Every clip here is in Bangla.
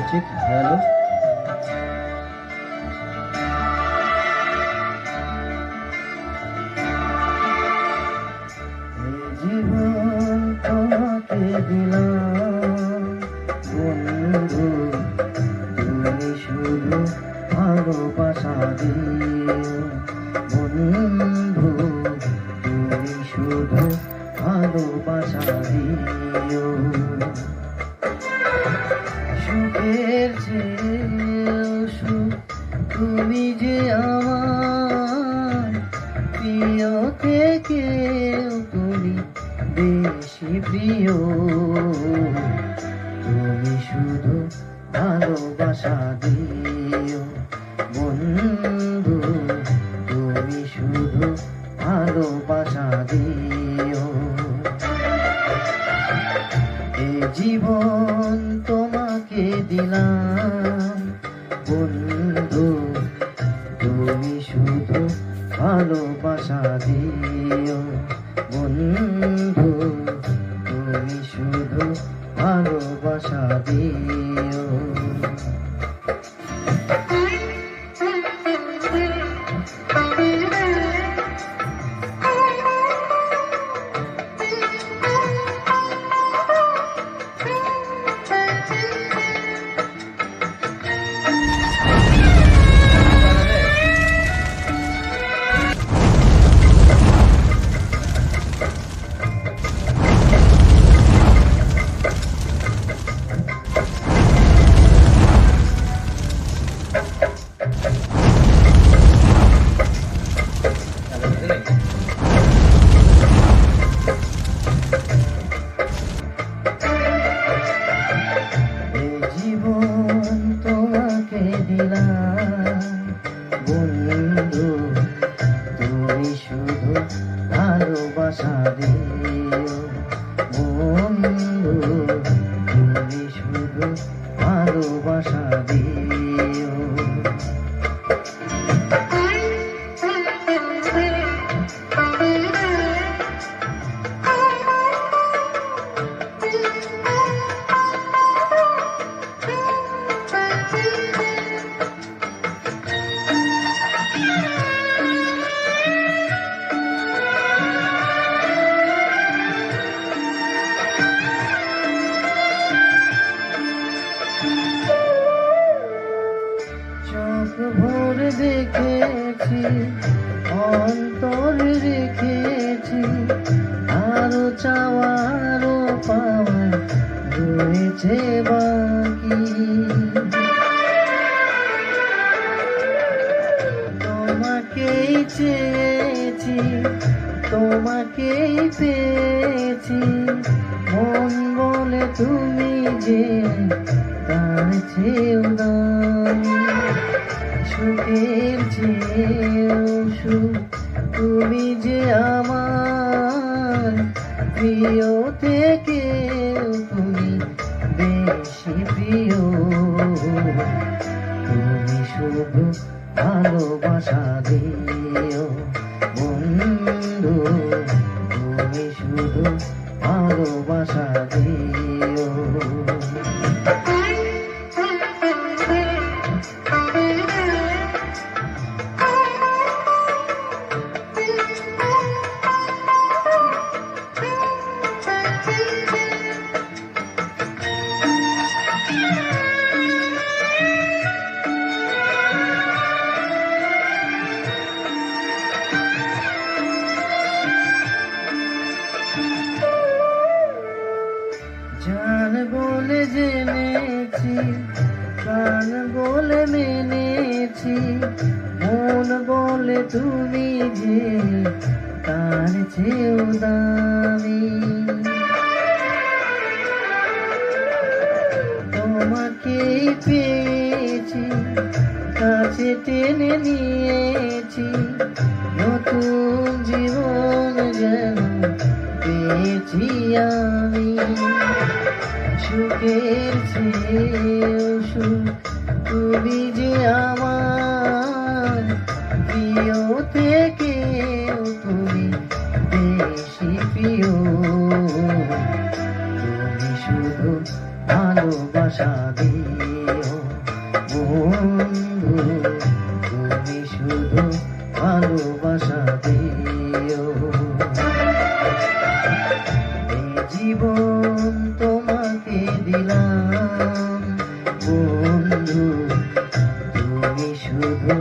ঠিক হ্যালো। জীবন তোমাকে দিলাম বন্ধু, তুমি শুধু ভালোবাসা দিও বন্ধু, তুমি শুধু ভালোবাসা দিও। সুখের চেয়েও সুখ তুমি যে আমার প্রিয় থেকেও তুমি বেশি প্রিয়। তুমি শুধু ভালোবাসা দিও বন্ধু, তুমি শুধু ভালোবাসা দিও। এ জীবন তোমাকে দিলাম বন্ধু, তুমি শুধু ভালোবাসা দিও বন্ধু, তুমি শুধু ভালোবাসা দিও। জীবন তোমাকে দিলাম বন্ধু, তুমি শুধু ভালোবাসা দিও বন্ধু, তুমি শুধু ভালোবাসা দিও। চোখ ভরে দেখেছি, অন্তর রেখেছি, আরো চাওয়ারও পাওয়া রয়েছে বাকি। তোমাকেই চেয়েছি, তোমাকেই পেয়েছি, মন বলে তুমি যে তার চেয়েও দামি। সুখের চেয়েও সুখ তুমি যে আমার প্রিয় থেকেও তুমি বেশি প্রিয়। তুমি শুধু ভালোবাসা দিও বন্ধু, তুমি শুধু ভালোবাসা দিও। জান বলে জেনেছি, প্রাণ বলে মেনেছি, মন বলে তুমি যে তার চেয়েও দামি। তোমাকেই পেয়েছি, কাছে টেনে নিয়েছি, নতুন জীবন যেন পেয়েছি আমি। সুখের চেয়েও সুখ তুমি যে আমার প্রিয় থেকেও তুমি বেশি প্রিয়। তুমি শুধু ভালোবাসা দিও দিও বন্ধু, তুমি শুধু ভালোবাসা দিও। এই জীবন তোমাকে দিলাম বন্ধু, তুমি শুধু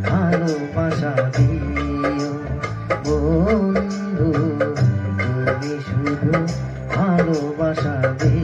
ভালোবাসা দিও বন্ধু, তুমি শুধু ভালোবাসা দিও।